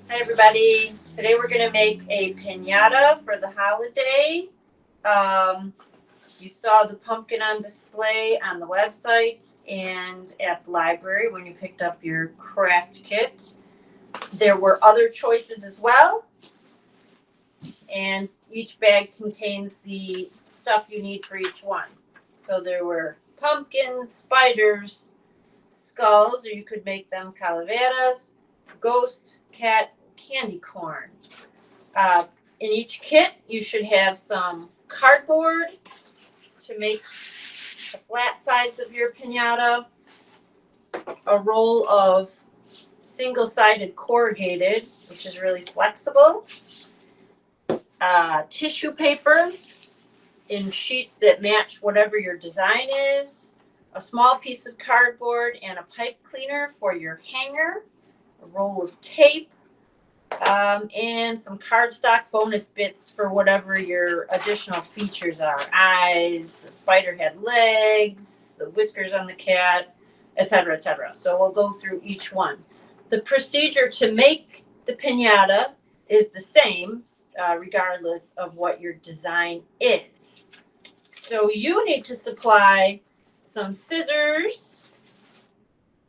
Hi everybody. Today we're going to make a pinata for the holiday. You saw the pumpkin on display on the website and at the library when you picked up your craft kit. There were other choices as well, and each bag contains the stuff you need for each one. So there were pumpkins, spiders, skulls, or you could make them calaveras, ghost, cat, candy corn. In each kit, you should have some cardboard to make the flat sides of your pinata, a roll of single-sided corrugated, which is really flexible, tissue paper in sheets that match whatever your design is, a small piece of cardboard and a pipe cleaner for your hanger, a roll of tape, and some cardstock bonus bits for whatever your additional features are. Eyes, the spider had legs, the whiskers on the cat, etc., etc. So we'll go through each one. The procedure to make the pinata is the same, regardless of what your design is. So you need to supply some scissors,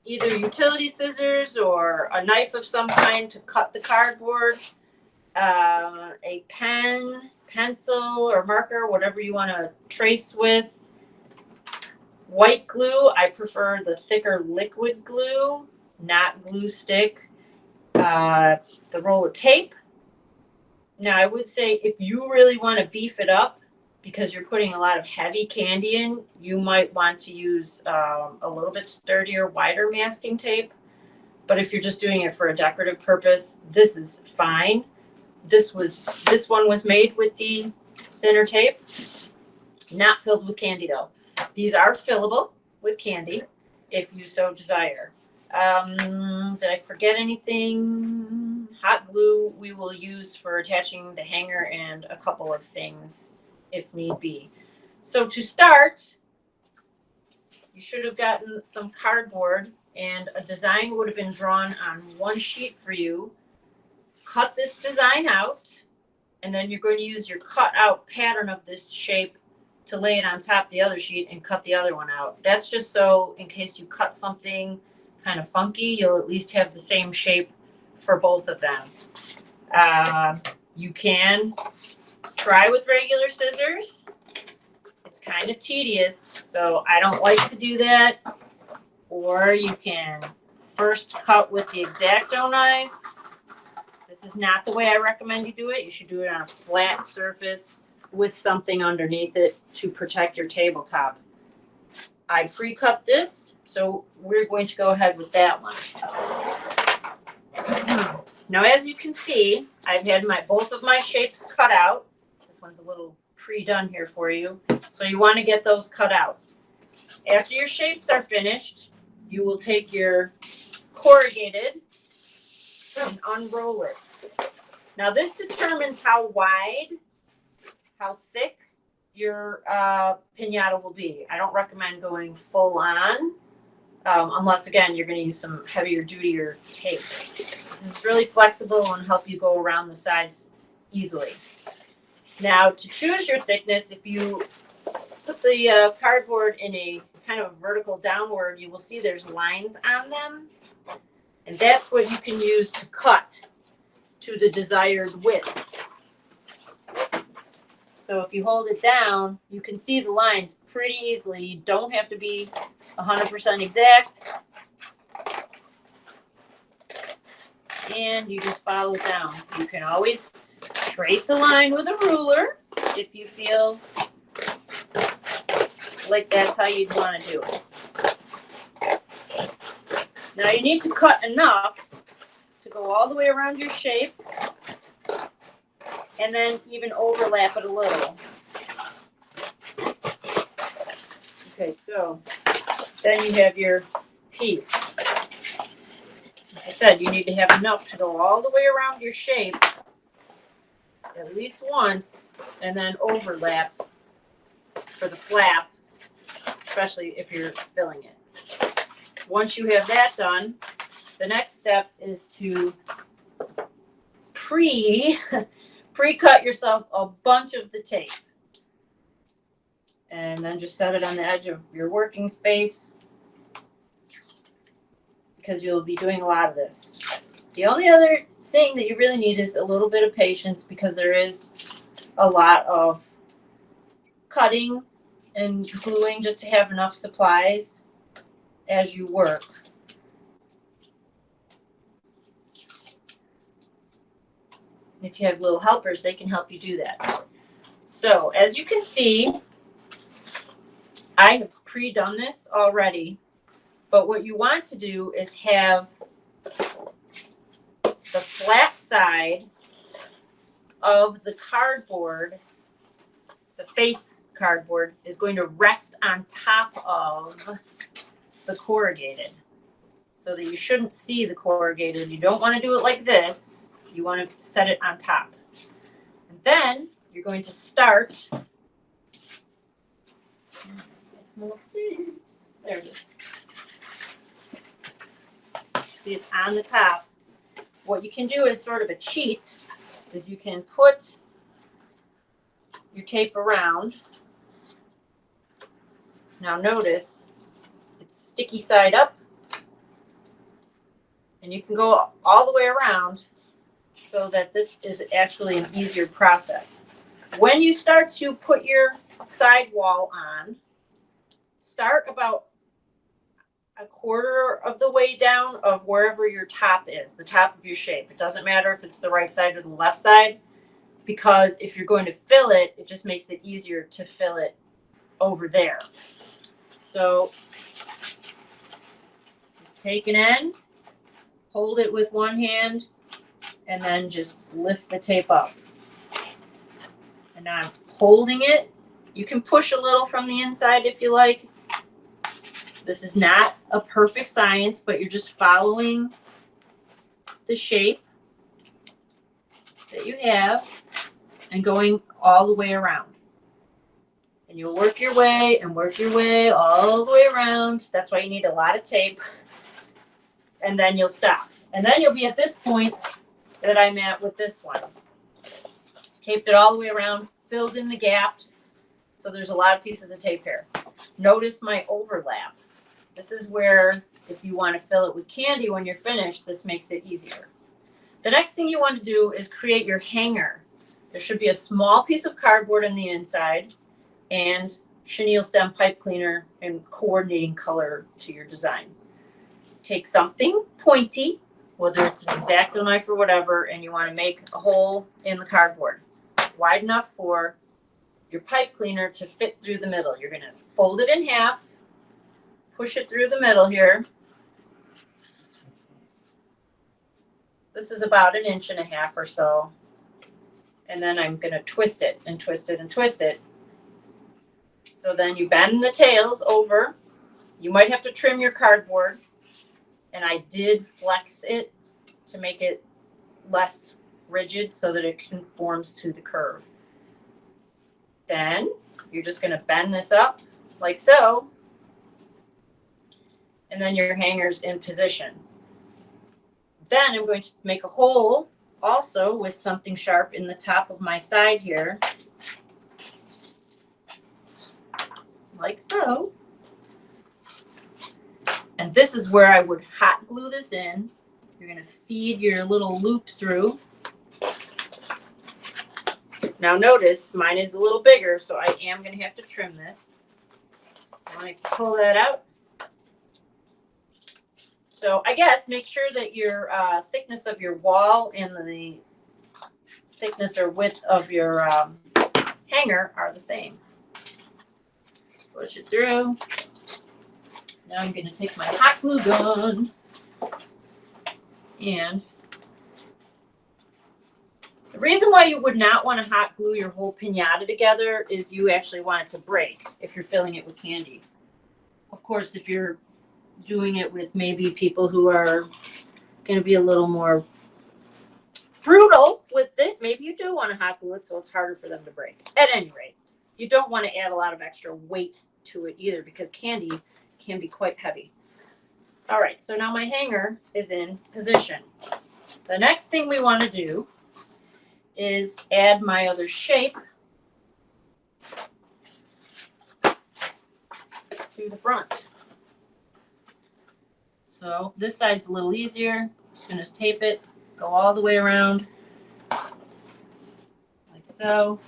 either utility scissors or a knife of some kind to cut the cardboard, a pen, pencil, or marker, whatever you want to trace with. White glue, I prefer the thicker liquid glue, not glue stick. The roll of tape. Now, I would say if you really want to beef it up, because you're putting a lot of heavy candy in, you might want to use a little bit sturdier, wider masking tape. But if you're just doing it for a decorative purpose, this is fine. This one was made with the thinner tape, not filled with candy though. These are fillable with candy if you so desire. Did I forget anything? Hot glue we will use for attaching the hanger and a couple of things if need be. So to start, you should have gotten some cardboard and a design would have been drawn on one sheet for you. Cut this design out, and then you're going to use your cut out pattern of this shape to lay it on top of the other sheet and cut the other one out. That's just so in case you cut something kind of funky, you'll at least have the same shape for both of them. You can try with regular scissors. It's kind of tedious, so I don't like to do that. Or you can first cut with the X-Acto knife. This is not the way I recommend you do it. You should do it on a flat surface with something underneath it to protect your tabletop. I pre-cut this, so we're going to go ahead with that one. Now, as you can see, I've had both of my shapes cut out. This one's a little pre-done here for you. So you want to get those cut out. After your shapes are finished, you will take your corrugated and unroll it. Now, this determines how wide, how thick your pinata will be. I don't recommend going full on, unless, again, you're going to use some heavier dutier tape. This is really flexible and help you go around the sides easily. Now, to choose your thickness, if you put the cardboard in a kind of vertical downward, you will see there's lines on them. And that's what you can use to cut to the desired width. So if you hold it down, you can see the lines pretty easily. You don't have to be 100% exact. And you just follow it down. You can always trace a line with a ruler if you feel like that's how you'd want to do it. Now you need to cut enough to go all the way around your shape and then even overlap it a little. Okay, so then you have your piece. Like I said, you need to have enough to go all the way around your shape at least once and then overlap for the flap, especially if you're filling it. Once you have that done, the next step is to pre-cut yourself a bunch of the tape. And then just set it on the edge of your working space because you'll be doing a lot of this. The only other thing that you really need is a little bit of patience because there is a lot of cutting and gluing just to have enough supplies as you work. If you have little helpers, they can help you do that. So as you can see, I have pre-done this already, but what you want to do is have the flat side of the cardboard, the face cardboard, is going to rest on top of the corrugated so that you shouldn't see the corrugated. You don't want to do it like this. You want to set it on top. And then you're going to start. There it is. See, it's on the top. What you can do is sort of a cheat is you can put your tape around. Now notice it's sticky side up, and you can go all the way around so that this is actually an easier process. When you start to put your side wall on, start about a quarter of the way down of wherever your top is, the top of your shape. It doesn't matter if it's the right side or the left side, because if you're going to fill it, it just makes it easier to fill it over there. So just take an end, hold it with one hand, and then just lift the tape up. And now I'm holding it. You can push a little from the inside if you like. This is not a perfect science, but you're just following the shape that you have and going all the way around. And you'll work your way and work your way all the way around. That's why you need a lot of tape. And then you'll stop. And then you'll be at this point that I'm at with this one. Taped it all the way around, filled in the gaps. So there's a lot of pieces of tape here. Notice my overlap. This is where, if you want to fill it with candy when you're finished, this makes it easier. The next thing you want to do is create your hanger. There should be a small piece of cardboard on the inside and chenille stem pipe cleaner and coordinating color to your design. Take something pointy, whether it's an X-Acto knife or whatever, and you want to make a hole in the cardboard wide enough for your pipe cleaner to fit through the middle. You're going to fold it in half, push it through the middle here. This is about 1.5 inches or so. And then I'm going to twist it and twist it and twist it. So then you bend the tails over. You might have to trim your cardboard. And I did flex it to make it less rigid so that it conforms to the curve. Then you're just going to bend this up like so. And then your hanger's in position. Then I'm going to make a hole also with something sharp in the top of my side here. Like so. And this is where I would hot glue this in. You're going to feed your little loop through. Now notice mine is a little bigger, so I am going to have to trim this. I'm going to pull that out. So I guess make sure that your thickness of your wall and the thickness or width of your hanger are the same. Push it through. Now I'm going to take my hot glue gun and the reason why you would not want to hot glue your whole pinata together is you actually want it to break if you're filling it with candy. Of course, if you're doing it with maybe people who are going to be a little more brutal with it, maybe you do want to hot glue it so it's harder for them to break. At any rate, you don't want to add a lot of extra weight to it either because candy can be quite heavy. All right, so now my hanger is in position. The next thing we want to do is add my other shape to the front. So this side's a little easier. Just gonna tape it, go all the way around, like so.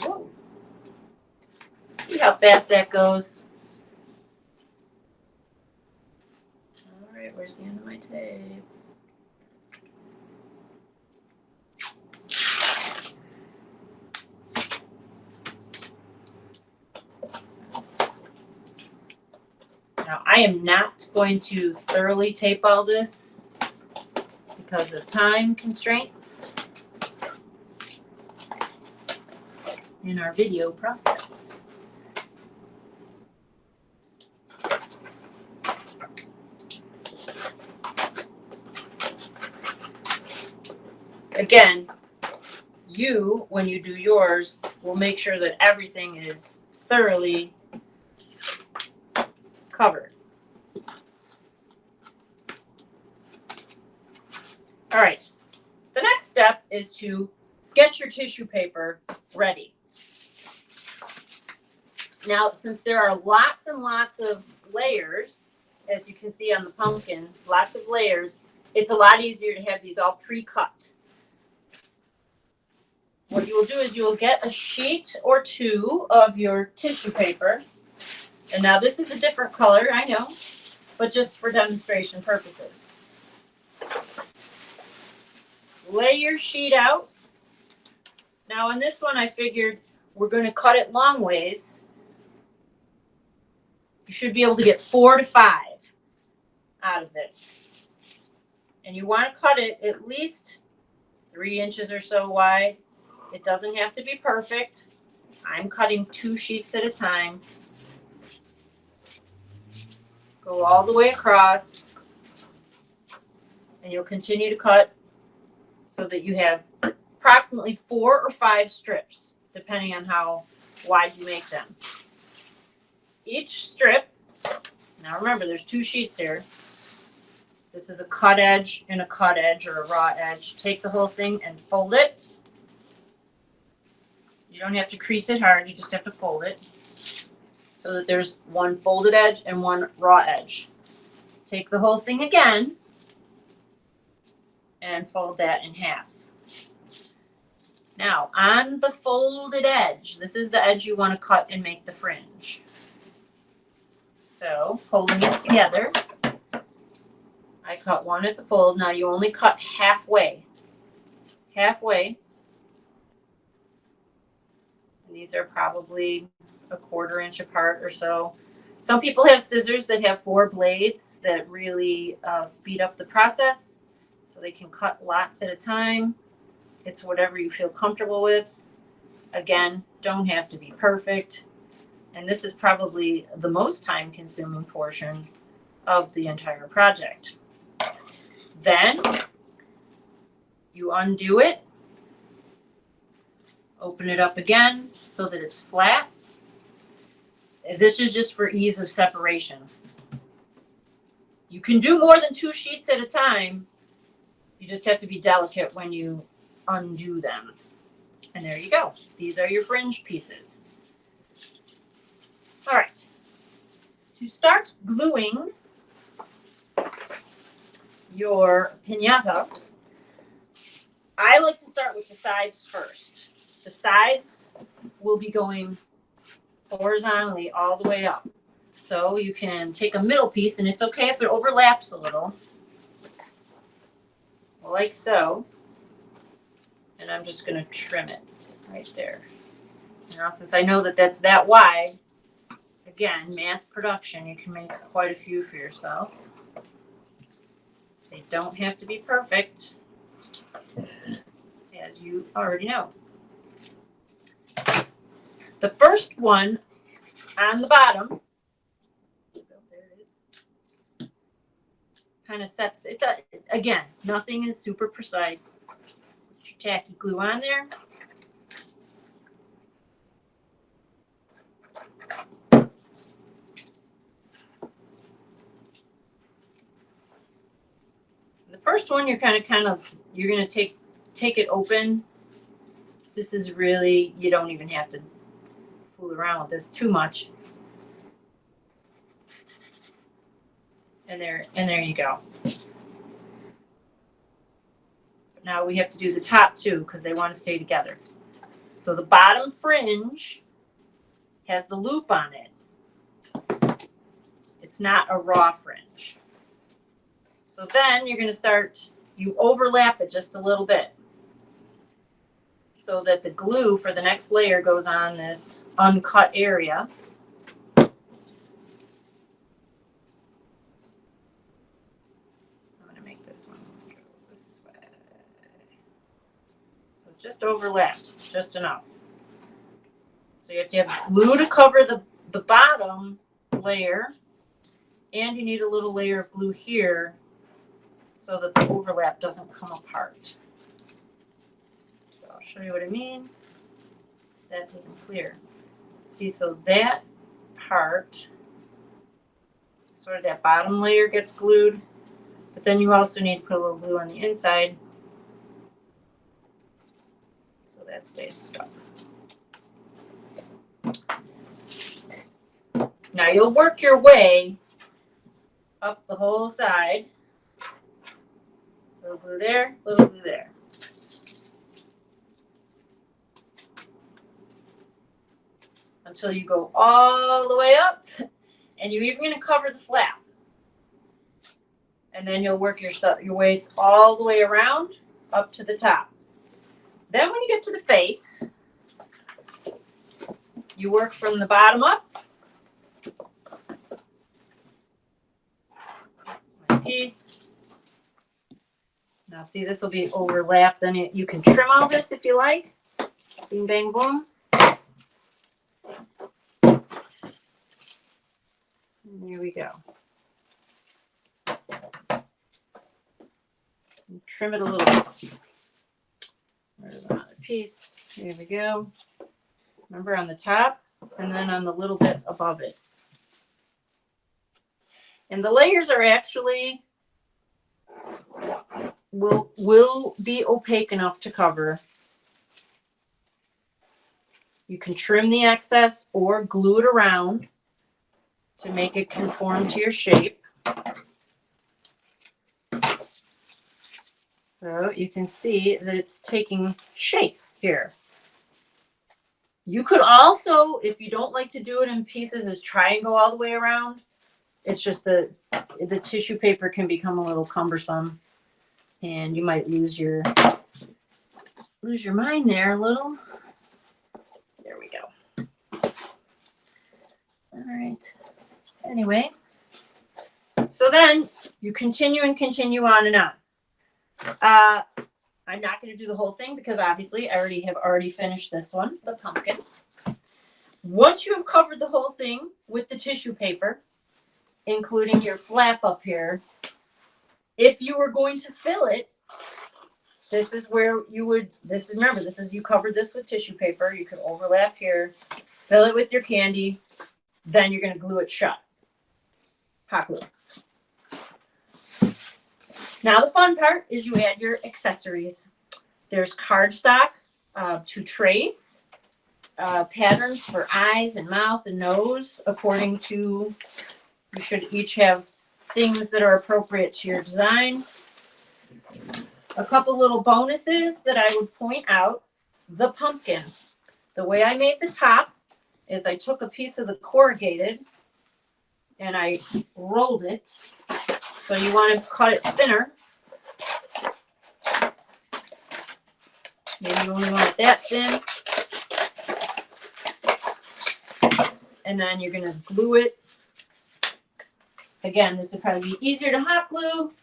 Whoa. See how fast that goes? All right, where's the end of my tape? Now, I am not going to thoroughly tape all this because of time constraints in our video process. Again, you, when you do yours, will make sure that everything is thoroughly covered. All right, the next step is to get your tissue paper ready. Now, since there are lots and lots of layers, as you can see on the pumpkin, lots of layers, it's a lot easier to have these all pre-cut. What you will do is you will get a sheet or two of your tissue paper. And now this is a different color, I know, but just for demonstration purposes. Lay your sheet out. Now on this one, I figured we're going to cut it long ways. You should be able to get 4 to 5 out of this. And you want to cut it at least 3 inches or so wide. It doesn't have to be perfect. I'm cutting 2 sheets at a time. Go all the way across. And you'll continue to cut so that you have approximately 4 or 5 strips, depending on how wide you make them. Each strip, now remember there's 2 sheets here. This is a cut edge and a cut edge or a raw edge. Take the whole thing and fold it. You don't have to crease it hard, you just have to fold it so that there's one folded edge and one raw edge. Take the whole thing again and fold that in half. Now, on the folded edge, this is the edge you want to cut and make the fringe. So, holding it together, I cut one at the fold. Now, you only cut halfway. Halfway. And these are probably a 1/4 inch apart or so. Some people have scissors that have 4 blades that really speed up the process, so they can cut lots at a time. It's whatever you feel comfortable with. Again, don't have to be perfect. And this is probably the most time-consuming portion of the entire project. Then you undo it, open it up again so that it's flat. This is just for ease of separation. You can do more than 2 sheets at a time. You just have to be delicate when you undo them. And there you go. These are your fringe pieces. All right. To start gluing your pinata, I like to start with the sides first. The sides will be going horizontally all the way up. So you can take a middle piece, and it's okay if it overlaps a little, like so. And I'm just going to trim it right there. Now, since I know that that's that wide, again, mass production, you can make quite a few for yourself. They don't have to be perfect, as you already know. The first one on the bottom, there it is, kind of sets it. Again, nothing is super precise. Put your tacky glue on there. first one, you're you're gonna take it open. This is really, you don't even have to fool around with this too much. And there you go. But now we have to do the top too because they want to stay together. So the bottom fringe has the loop on it. It's not a raw fringe. So then you're going to start, you overlap it just a little bit so that the glue for the next layer goes on this uncut area. I'm going to make this one go this way. So it just overlaps just enough. So you have to have glue to cover the bottom layer, and you need a little layer of glue here so that the overlap doesn't come apart. So I'll show you what I mean. That isn't clear. See, so that part, sort of that bottom layer gets glued, but then you also need to put a little glue on the inside so that stays stuck. Now you'll work your way up the whole side. Little glue there, little glue there. Until you go all the way up, and you're even going to cover the flap. And then you'll work your waist all the way around up to the top. Then when you get to the face, you work from the bottom up. Piece. Now see, this will be overlapped. Then you can trim all this if you like. Bing, bang, boom. And there we go. And trim it a little bit. There's another piece. There we go. Remember, on the top and then on the little bit above it. And the layers are actually will be opaque enough to cover. You can trim the excess or glue it around to make it conform to your shape. So you can see that it's taking shape here. You could also, if you don't like to do it in pieces, is try and go all the way around. It's just the tissue paper can become a little cumbersome, and you might lose your mind there a little. There we go. All right. Anyway, so then you continue and continue on and on. I'm not going to do the whole thing because obviously I have already finished this one, the pumpkin. Once you have covered the whole thing with the tissue paper, including your flap up here, if you were going to fill it, this is where you would, remember, you covered this with tissue paper. You could overlap here, fill it with your candy, then you're going to glue it shut. Hot glue. Now the fun part is you add your accessories. There's cardstock to trace, patterns for eyes and mouth and nose according to, you should each have things that are appropriate to your design. A couple little bonuses that I would point out. The pumpkin. The way I made the top is I took a piece of the corrugated and I rolled it. So you want to cut it thinner. Maybe you only want it that thin. And then you're going to glue it. Again, this would probably be easier to hot glue.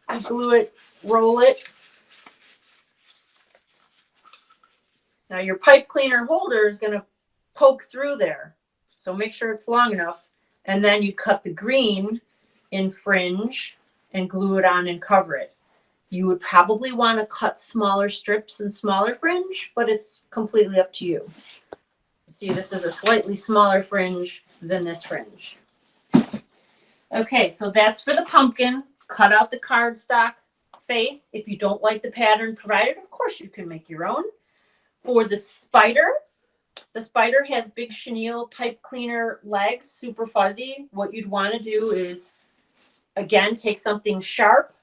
I glue it, roll it. Now your pipe cleaner holder is going to poke through there. So make sure it's long enough. And then you cut the green in fringe and glue it on and cover it. You would probably want to cut smaller strips and smaller fringe, but it's completely up to you. See, this is a slightly smaller fringe than this fringe. Okay, so that's for the pumpkin. Cut out the cardstock face. If you don't like the pattern provided, of course you can make your own. For the spider has big chenille pipe cleaner legs, super fuzzy. What you'd want to do is, again, take something sharp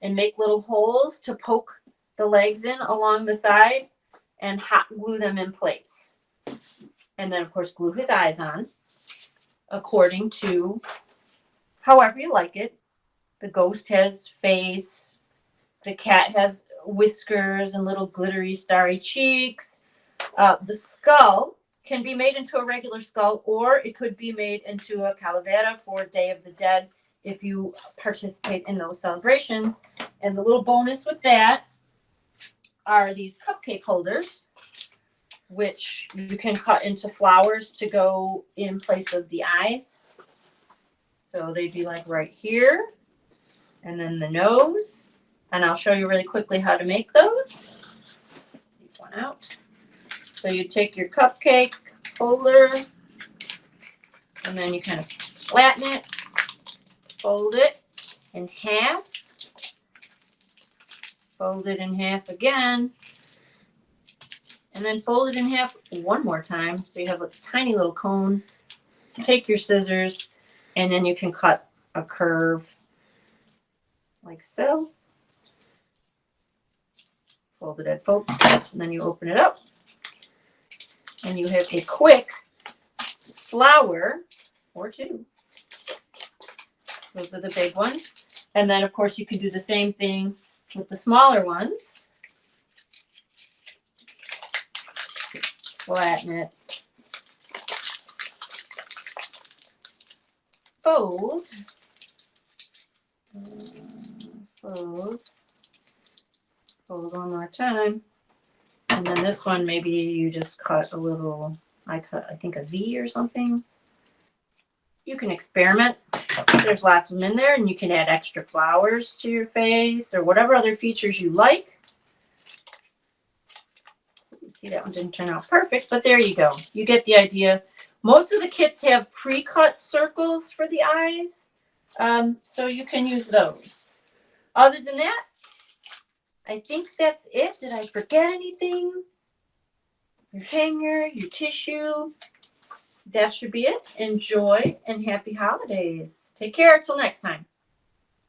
and make little holes to poke the legs in along the side and hot glue them in place. And then, of course, glue his eyes on according to however you like it. The ghost has face. The cat has whiskers and little glittery starry cheeks. The skull can be made into a regular skull, or it could be made into a calavera for Day of the Dead if you participate in those celebrations. And the little bonus with that are these cupcake holders, which you can cut into flowers to go in place of the eyes. So they'd be like right here, and then the nose. And I'll show you really quickly how to make those. Leave one out. So you take your cupcake holder, and then you kind of flatten it, fold it in half, fold it in half again, and then fold it in half one more time. So you have a tiny little cone. Take your scissors, and then you can cut a curve like so. Fold it at both, and then you open it up, and you have a quick flower or two. Those are the big ones. And then, of course, you can do the same thing with the smaller ones. Flatten it. Fold. Fold. Fold one more time. And then this one, maybe you just cut a little, I think a V or something. You can experiment. There's lots of them in there, and you can add extra flowers to your face or whatever other features you like. See, that one didn't turn out perfect, but there you go. You get the idea. Most of the kits have pre-cut circles for the eyes, so you can use those. Other than that, I think that's it. Did I forget anything? Your hanger, your tissue. That should be it. Enjoy and happy holidays. Take care. Till next time.